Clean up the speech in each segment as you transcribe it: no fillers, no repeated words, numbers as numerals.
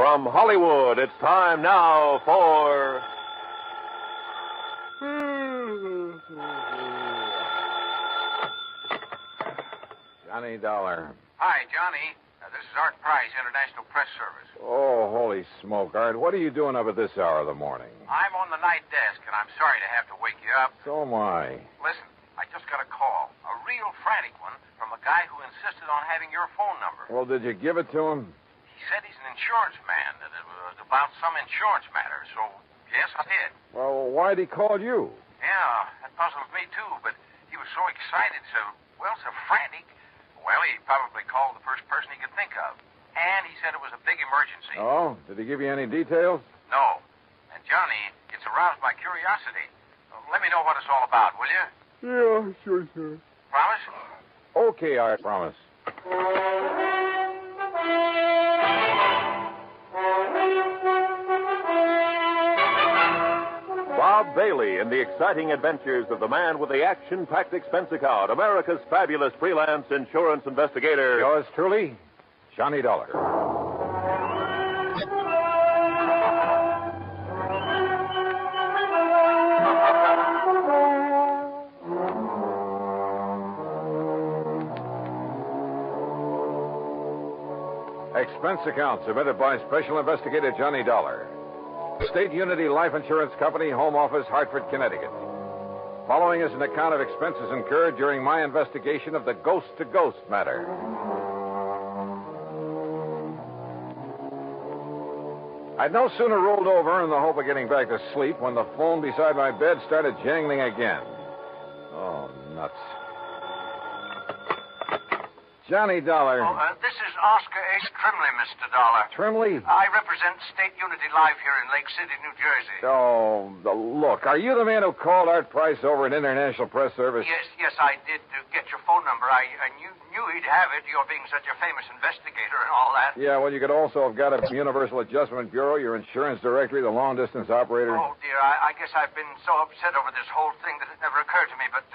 From Hollywood, it's time now for... Johnny Dollar. Hi, Johnny. This is Art Price, International Press Service. Oh, holy smoke, Art. What are you doing up at this hour of the morning? I'm on the night desk, and I'm sorry to have to wake you up. So am I. Listen, I just got a call, a real frantic one, from a guy who insisted on having your phone number. Well, did you give it to him? He said he's an insurance man, that it was about some insurance matter, so yes, I did. Well, why'd he call you? Yeah, that puzzles me, too, but he was so excited, so frantic. Well, he probably called the first person he could think of. And he said it was a big emergency. Oh? Did he give you any details? No. And, Johnny, it's aroused my curiosity. Let me know what it's all about, will you? Yeah, sure, sir. Promise? Okay, Art, promise. Bob Bailey in the exciting adventures of the man with the action-packed expense account, America's fabulous freelance insurance investigator. Yours truly, Johnny Dollar. Expense account submitted by Special Investigator Johnny Dollar. State Unity Life Insurance Company, Home Office, Hartford, Connecticut. Following is an account of expenses incurred during my investigation of the ghost-to-ghost matter. I'd no sooner rolled over in the hope of getting back to sleep when the phone beside my bed started jangling again. Oh, nuts. Johnny Dollar. This is Oscar H. Trimley, Mr. Dollar. Trimley? I represent State Unity Life here in Lake City, New Jersey. Oh, look, are you the man who called Art Price over at International Press Service? Yes, I did get your phone number. I knew he'd have it, you're being such a famous investigator and all that. Yeah, well, you could also have got a Universal Adjustment Bureau, your insurance directory, the long-distance operator. Oh, dear, I guess I've been so upset over this whole thing that it never occurred to me, but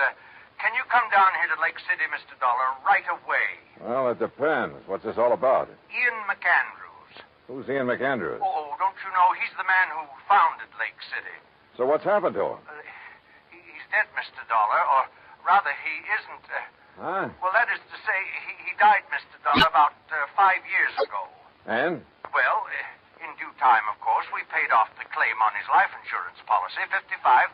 can you come down here to Lake City, Mr. Dollar, right away? Well, it depends. What's this all about? Ian McAndrews. Who's Ian McAndrews? Oh, don't you know, he's the man who founded Lake City. So what's happened to him? He's dead, Mr. Dollar, or rather, he isn't. Huh? Well, that is to say, he died, Mr. Dollar, about 5 years ago. And? Well, in due time, of course, we paid off the claim on his life insurance policy, $55,000.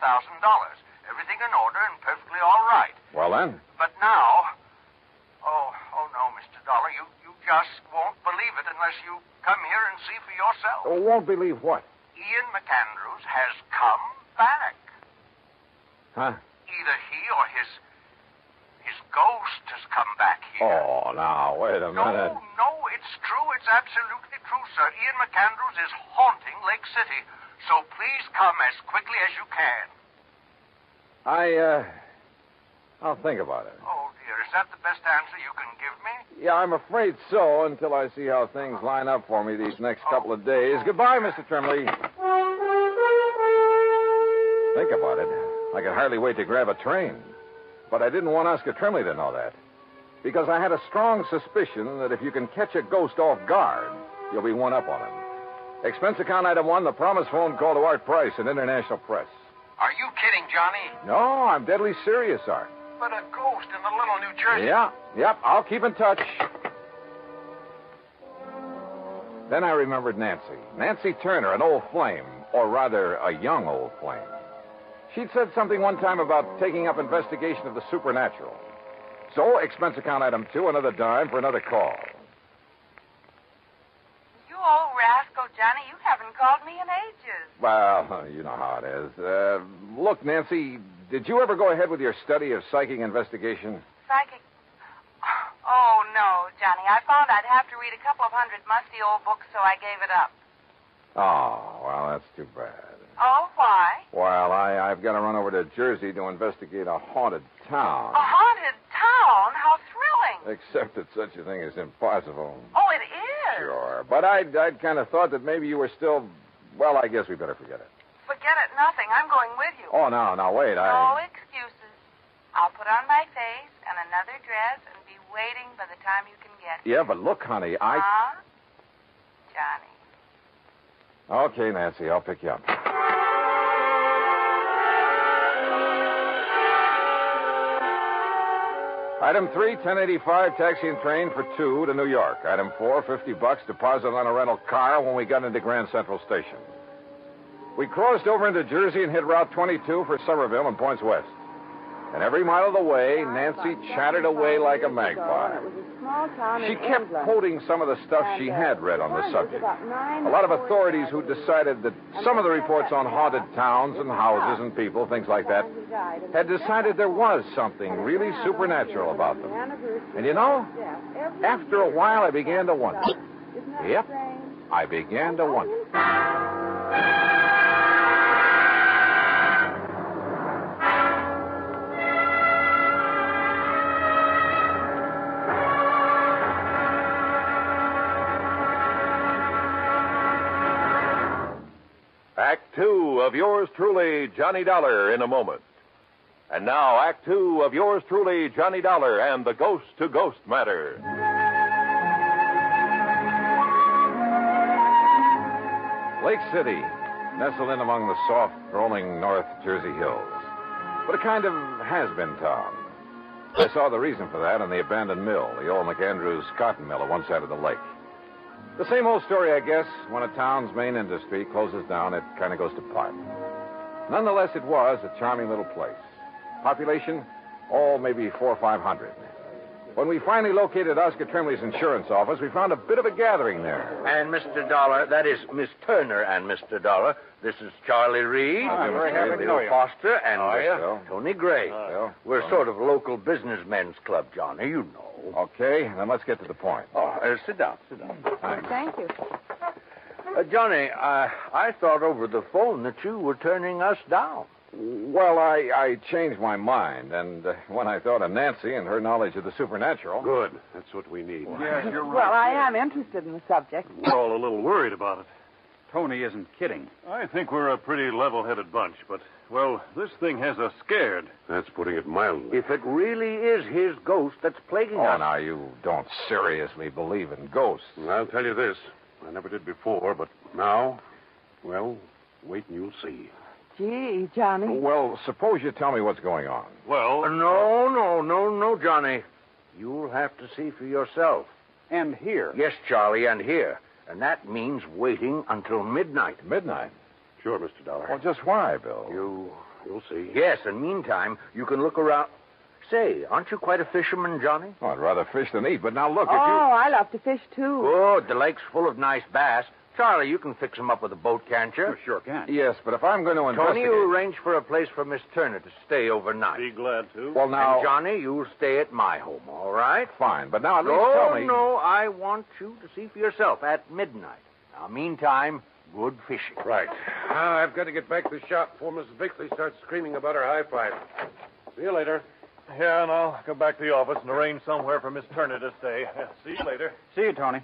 Everything in order and perfectly all right. Well, then? But now... Oh, no, Mr. Dollar, you just won't believe it unless you come here and see for yourself. Oh, won't believe what? Ian McAndrews has come back. Huh? Either he or his ghost has come back here. Oh, now, wait a minute. No, it's true. It's absolutely true, sir. Ian McAndrews is haunting Lake City. So please come as quickly as you can. I'll think about it. Oh, dear, is that the best answer you can give me? Yeah, I'm afraid so, until I see how things line up for me these next couple of days. Goodbye, Mr. Trimley. Think about it. I could hardly wait to grab a train. But I didn't want Oscar Trimley to know that. Because I had a strong suspicion that if you can catch a ghost off guard, you'll be one up on him. Expense account item 1, the promise phone call to Art Price in International Press. Are you kidding, Johnny? No, I'm deadly serious, Art. But a ghost in the little New Jersey... Yep, I'll keep in touch. Then I remembered Nancy. Nancy Turner, an old flame, or rather, a young old flame. She'd said something one time about taking up investigation of the supernatural. So, expense account item 2, another dime for another call. You old rascal, Johnny, you haven't called me in ages. Well, you know how it is. Look, Nancy, did you ever go ahead with your study of psychic investigation? Psychic? Oh, no, Johnny. I found I'd have to read a couple of hundred musty old books, so I gave it up. Oh, well, that's too bad. Oh, why? Well, I've got to run over to Jersey to investigate a haunted town. A haunted town? How thrilling. Except that such a thing is impossible. Oh, it is? Sure. But I'd kind of thought that maybe you were still... Well, I guess we better forget it. Forget it, nothing. I'm going with you. Oh, no, wait, No excuses. I'll put on my face and another dress and be waiting by the time you can get here. Yeah, but look, honey, Huh? Johnny, Okay, Nancy, I'll pick you up. Item 3, 1085, taxi and train for 2 to New York. Item 4, $50 deposit on a rental car when we got into Grand Central Station. We crossed over into Jersey and hit Route 22 for Somerville and points west. And every mile of the way, Nancy chattered away like a magpie. She kept quoting some of the stuff she had read on the subject. A lot of authorities who decided that some of the reports on haunted towns and houses and people, things like that, had decided there was something really supernatural about them. And you know, after a while, I began to wonder. Yep, I began to wonder. Act 2 of yours truly, Johnny Dollar, in a moment. And now, Act 2 of yours truly, Johnny Dollar, and the Ghost-to-Ghost Matter. Lake City, nestled in among the soft, rolling North Jersey hills. But a kind of has-been town. I saw the reason for that in the abandoned mill, the old McAndrews cotton mill at one side of the lake. The same old story, I guess. When a town's main industry closes down, it kind of goes to pot. Nonetheless, it was a charming little place. Population, maybe 400 or 500. When we finally located Oscar Trimley's insurance office, we found a bit of a gathering there. And Mr. Dollar, that is Miss Turner and Mr. Dollar. This is Charlie Reed, Bill Foster, and Tony Gray. We're sort of local businessmen's club, Johnny, you know. Okay, then let's get to the point. Sit down. Thank you. Johnny, I thought over the phone that you were turning us down. Well, I changed my mind, and when I thought of Nancy and her knowledge of the supernatural... Good. That's what we need. Yes, you're right. Well, I am interested in the subject. We're all a little worried about it. Tony isn't kidding. I think we're a pretty level-headed bunch, but, well, this thing has us scared. That's putting it mildly. If it really is his ghost that's plaguing us... Oh, now, you don't seriously believe in ghosts. I'll tell you this. I never did before, but now, well, wait and you'll see. Gee, Johnny. Well, suppose you tell me what's going on. Well... No, Johnny. You'll have to see for yourself. And here. Yes, Charlie, and here. And that means waiting until midnight. Midnight? Sure, Mr. Dollar. Well, just why, Bill? You'll see. Yes, and meantime, you can look around. Say, aren't you quite a fisherman, Johnny? Oh, I'd rather fish than eat, but now look, if you... I love to fish, too. Good. The lake's full of nice bass. Charlie, you can fix them up with a boat, can't you? Sure can. Yes, but if I'm going to investigate... Tony, you arrange for a place for Miss Turner to stay overnight. Be glad to. Well, now... And Johnny, you'll stay at my home, all right? Fine, but now at least tell me... No, I want you to see for yourself at midnight. Now, meantime, good fishing. Right. Now, I've got to get back to the shop before Mrs. Bixley starts screaming about her high five. See you later. Yeah, and I'll go back to the office and arrange somewhere for Miss Turner to stay. See you later. See you, Tony.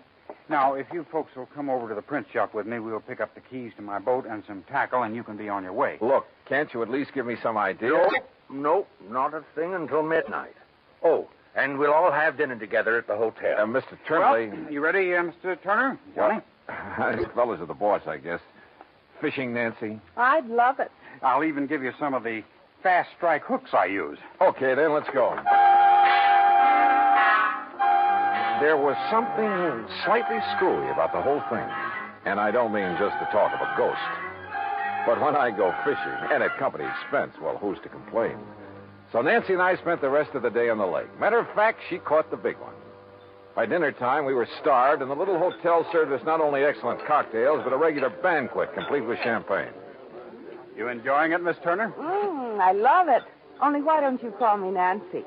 Now, if you folks will come over to the print shop with me, we'll pick up the keys to my boat and some tackle, and you can be on your way. Look, can't you at least give me some idea? Nope, not a thing until midnight. Oh, and we'll all have dinner together at the hotel. Mr. Trimley... Well, you ready, Mr. Turner? Johnny? These fellas are the boss, I guess. Fishing, Nancy? I'd love it. I'll even give you some of the fast strike hooks I use. Okay, then, let's go. There was something slightly screwy about the whole thing. And I don't mean just the talk of a ghost. But when I go fishing, and at company expense, well, who's to complain? So Nancy and I spent the rest of the day on the lake. Matter of fact, she caught the big one. By dinner time, we were starved, and the little hotel served us not only excellent cocktails, but a regular banquet, complete with champagne. You enjoying it, Miss Turner? I love it. Only why don't you call me Nancy?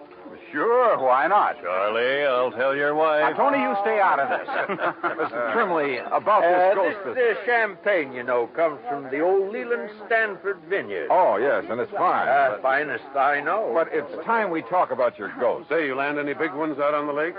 Sure, why not? Charlie, I'll tell your wife. Now, Tony, you stay out of this. Mr. Trimley, about this ghost... This champagne, you know, comes from the old Leland Stanford vineyard. Oh, yes, and it's fine. Finest I know. But it's time we talk about your ghost. Say, you land any big ones out on the lake?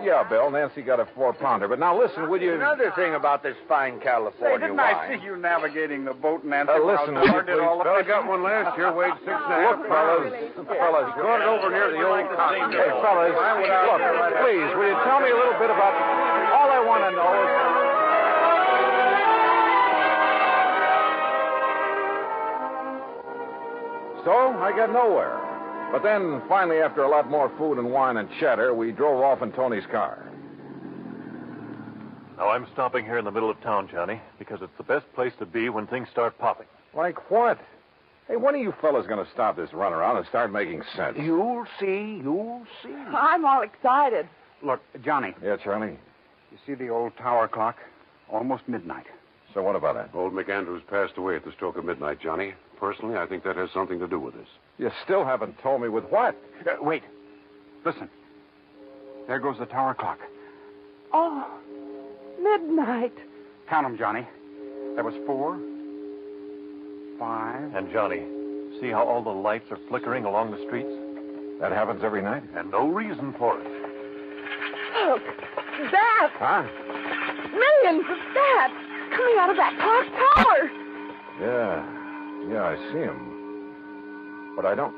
Yeah, Bill. Nancy got a 4-pounder. But now listen, will you... Another thing about this fine California Didn't wine. I see you navigating the boat, Nancy? Listen, How will you hard did all Well, I the got one last year, weighed 6.5 Look, fellas, Got it over near the old cotton Hey, fellas, look, please, will you tell me a little bit about... All I want to know is... I got nowhere. But then, finally, after a lot more food and wine and chatter, we drove off in Tony's car. Now, I'm stopping here in the middle of town, Johnny, because it's the best place to be when things start popping. Like what? Hey, when are you fellas going to stop this runaround and start making sense? You'll see. I'm all excited. Look, Johnny, Yeah, Charlie? you see the old tower clock? Almost midnight. So what about it? Old McAndrews passed away at the stroke of midnight, Johnny. Personally, I think that has something to do with this. You still haven't told me with what? Wait. Listen. There goes the tower clock. Oh, midnight. Count 'em, Johnny. That was 4, 5. And, Johnny, see how all the lights are flickering along the streets? That happens every night? And no reason for it. Look, that. Huh? Millions of bats coming out of that clock tower. Yeah, I see him. But I don't...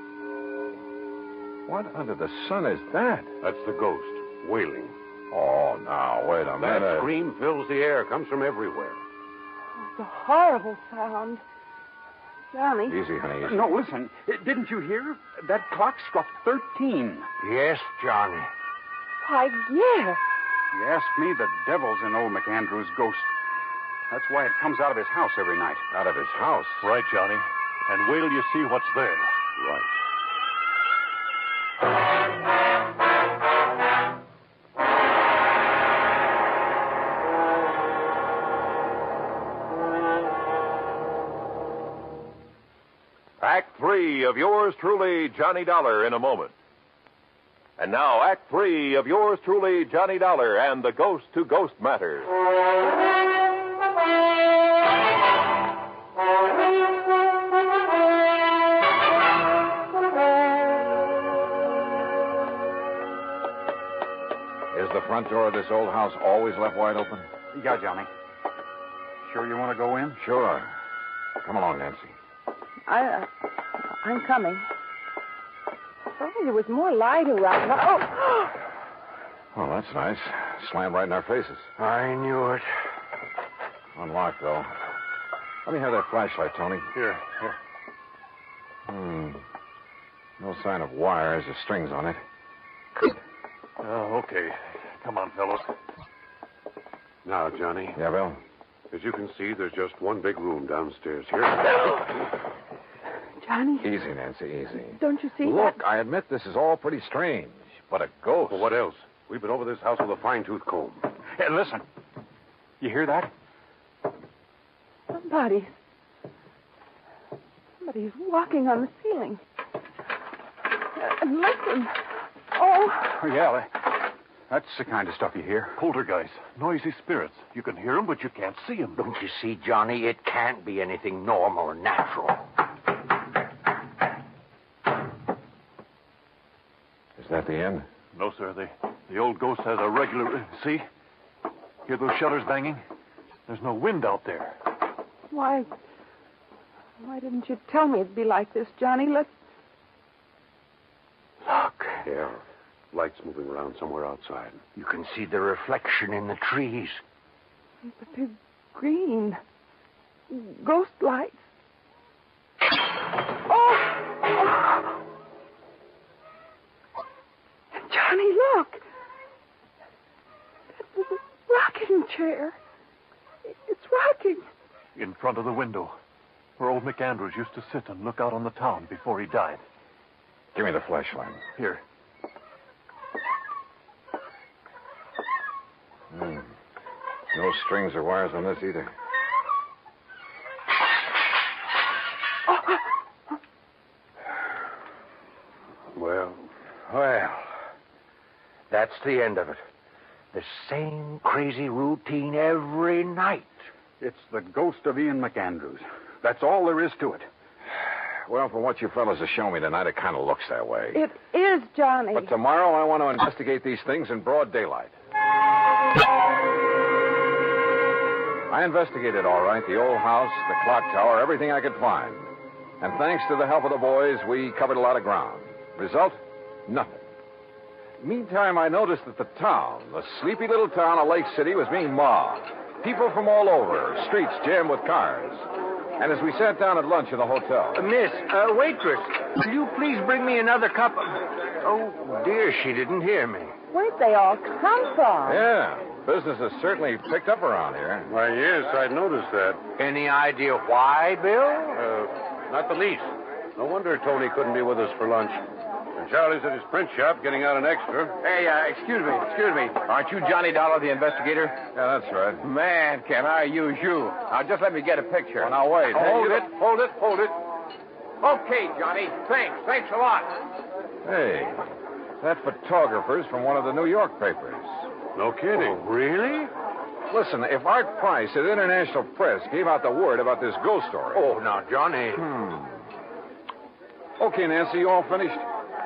What under the sun is that? That's the ghost, wailing. Oh, now, wait a minute. That scream fills the air, comes from everywhere. It's a horrible sound. Johnny. Easy, honey, easy. No, listen. Didn't you hear? That clock struck 13. Yes, Johnny. Why, yes. You ask me, the devil's in old McAndrew's ghost. That's why it comes out of his house every night. Out of his house? Right, Johnny. And wait till you see what's there. Right. Act 3 of yours truly, Johnny Dollar, in a moment. And now, Act 3 of yours truly, Johnny Dollar, and the Ghost to Ghost Matter. Is the front door of this old house always left wide open? Yeah, Johnny. Sure you want to go in? Sure. Come along, Nancy. I'm coming. Oh, there was more light around. Oh! Oh, that's nice. Slammed right in our faces. I knew it. Unlocked, though. Let me have that flashlight, Tony. Here. No sign of wires or strings on it. Oh, okay. Come on, fellows. Now, Johnny, Yeah, Bill? as you can see, there's just one big room downstairs here. Johnny, Easy, Nancy, easy. don't you see Look, that? I admit this is all pretty strange, but a ghost. Well, what else? We've been over this house with a fine-tooth comb. Hey, listen. You hear that? Somebody's walking on the ceiling. And listen. Oh. Oh, yeah. That's the kind of stuff you hear. Poltergeist, noisy spirits. You can hear them, but you can't see them. Don't you see, Johnny? It can't be anything normal or natural. Is that the end? No, sir. The old ghost has a regular... See? Hear those shutters banging? There's no wind out there. Why didn't you tell me it'd be like this, Johnny? Let's... Look. Yeah, lights moving around somewhere outside. You can see the reflection in the trees. But they're green. Ghost lights. Oh! Johnny, look. That's a rocking chair. It's rocking. In front of the window, where old McAndrews used to sit and look out on the town before he died. Give me the flashlight. Here. No strings or wires on this either. Well, that's the end of it. The same crazy routine every night. It's the ghost of Ian McAndrews. That's all there is to it. Well, from what you fellas have shown me tonight, it kind of looks that way. It is, Johnny. But tomorrow I want to investigate these things in broad daylight. I investigated all right, the old house, the clock tower, everything I could find. And thanks to the help of the boys, we covered a lot of ground. Result? Nothing. Meantime, I noticed that the town, the sleepy little town of Lake City, was being mobbed. People from all over, streets jammed with cars. And as we sat down at lunch in the hotel... Miss, waitress, will you please bring me another cup of... Oh, dear, she didn't hear me. Where'd they all come from? Yeah, business has certainly picked up around here. Why, yes, I noticed that. Any idea why, Bill? Not the least. No wonder Tony couldn't be with us for lunch. And Charlie's at his print shop getting out an extra. Hey, excuse me. Aren't you Johnny Dollar, the investigator? Yeah, that's right. Man, can I use you? Now, just let me get a picture. Well, now, wait. Hold it. Okay, Johnny. Thanks a lot. Hey, that photographer's from one of the New York papers. No kidding. Oh, really? Listen, if Art Price at International Press gave out the word about this ghost story... Oh, now, Johnny. Okay, Nancy, you all finished?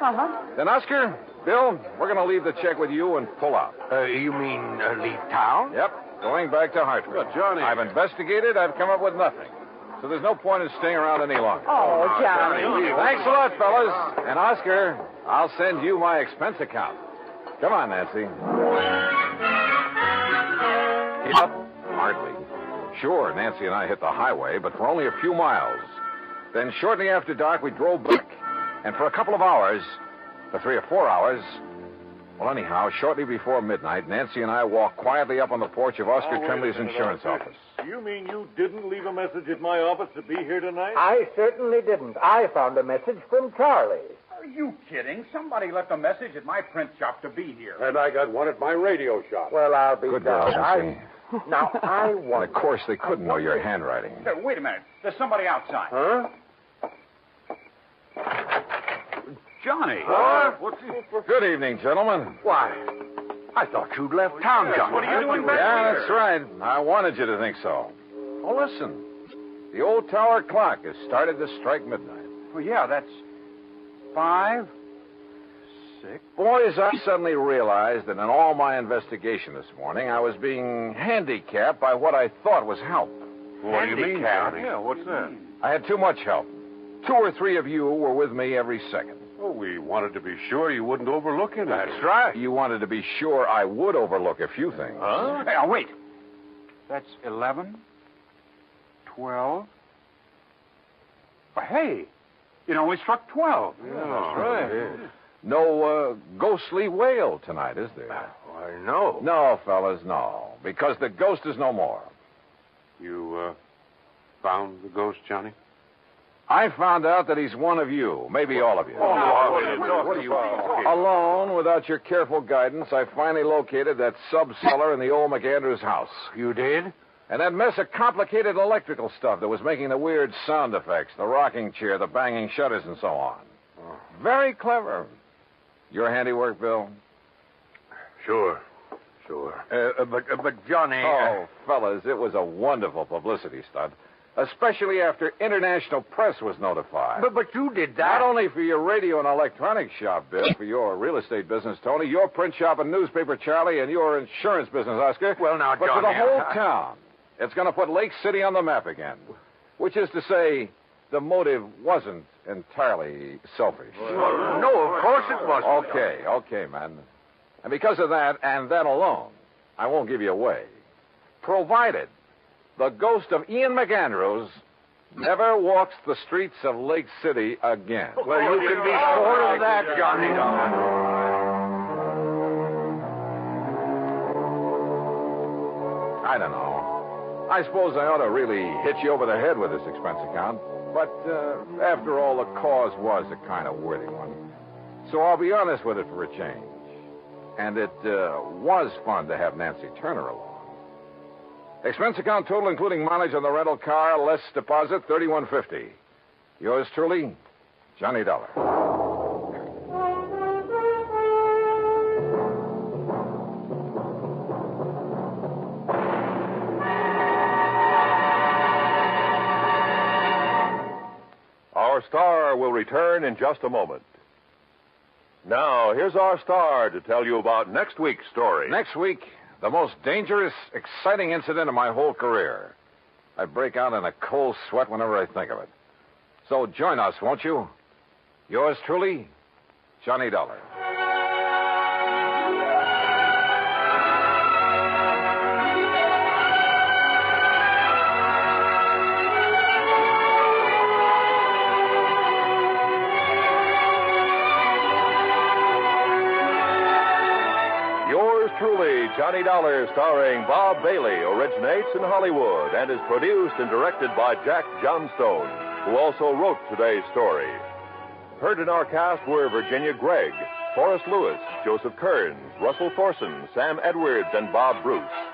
Uh-huh. Then, Oscar, Bill, we're going to leave the check with you and pull out. You mean leave town? Yep, going back to Hartford. But, Johnny... I've investigated. I've come up with nothing. So there's no point in staying around any longer. Oh, Johnny. Thanks a lot, fellas. And, Oscar, I'll send you my expense account. Come on, Nancy. Keep up? Hardly. Sure, Nancy and I hit the highway, but for only a few miles. Then shortly after dark, we drove back. And for a couple of hours, for 3 or 4 hours... Well, anyhow, shortly before midnight, Nancy and I walked quietly up on the porch of Oscar Trembley's insurance office. You mean you didn't leave a message at my office to be here tonight? I certainly didn't. I found a message from Charlie. Are you kidding? Somebody left a message at my print shop to be here. And I got one at my radio shop. Well, I'll be Good down. girl, Nancy. Now, I want... And of course, they couldn't know your handwriting. Hey, wait a minute. There's somebody outside. Huh? Johnny. What's he... Good evening, gentlemen. Why, I thought you'd left town, Johnny. What are you doing back Yeah, here? that's right. I wanted you to think so. Oh, listen. The old tower clock has started to strike midnight. Well, yeah, that's 5, 6. Boys, I suddenly realized that in all my investigation this morning, I was being handicapped by what I thought was help. What do you mean, Johnny? Yeah, what's that? I had too much help. 2 or 3 of you were with me every second. Oh, we wanted to be sure you wouldn't overlook anything. That's right. You wanted to be sure I would overlook a few things. Huh? Hey, now, wait. That's 11, 12. Well, hey, it only struck 12. Yeah, that's right. No ghostly wail tonight, is there? Why, no. No, fellas, no. Because the ghost is no more. You, found the ghost, Johnny? I found out that he's one of you, maybe all of you. What are you... Alone, without your careful guidance, I finally located that sub-cellar in the old McAndrews house. You did? And that mess of complicated electrical stuff that was making the weird sound effects, the rocking chair, the banging shutters, and so on. Very clever. Your handiwork, Bill? Sure. But Johnny... Oh, fellas, it was a wonderful publicity stunt. Especially after international press was notified. But you did that. Not only for your radio and electronics shop, Bill, for your real estate business, Tony, your print shop and newspaper, Charlie, and your insurance business, Oscar. Well, now, but Johnny... for the whole town. It's going to put Lake City on the map again. Which is to say, the motive wasn't entirely selfish. No, of course it wasn't. Okay, man. And because of that, and that alone, I won't give you away. Provided the ghost of Ian McAndrews never walks the streets of Lake City again. Well, you can be sure of that, Johnny. I don't know. I suppose I ought to really hit you over the head with this expense account. But after all, the cause was a kind of worthy one. So I'll be honest with it for a change. And it was fun to have Nancy Turner along. Expense account total, including mileage on the rental car, less deposit, $31.50. Yours truly, Johnny Dollar. Our star will return in just a moment. Now, here's our star to tell you about next week's story. Next week, the most dangerous, exciting incident of my whole career. I break out in a cold sweat whenever I think of it. So join us, won't you? Yours truly, Johnny Dollar. truly, Johnny Dollar, starring Bob Bailey, originates in Hollywood and is produced and directed by Jack Johnstone, who also wrote today's story. Heard in our cast were Virginia Gregg, Forrest Lewis, Joseph Kearns, Russell Thorson, Sam Edwards, and Bob Bruce.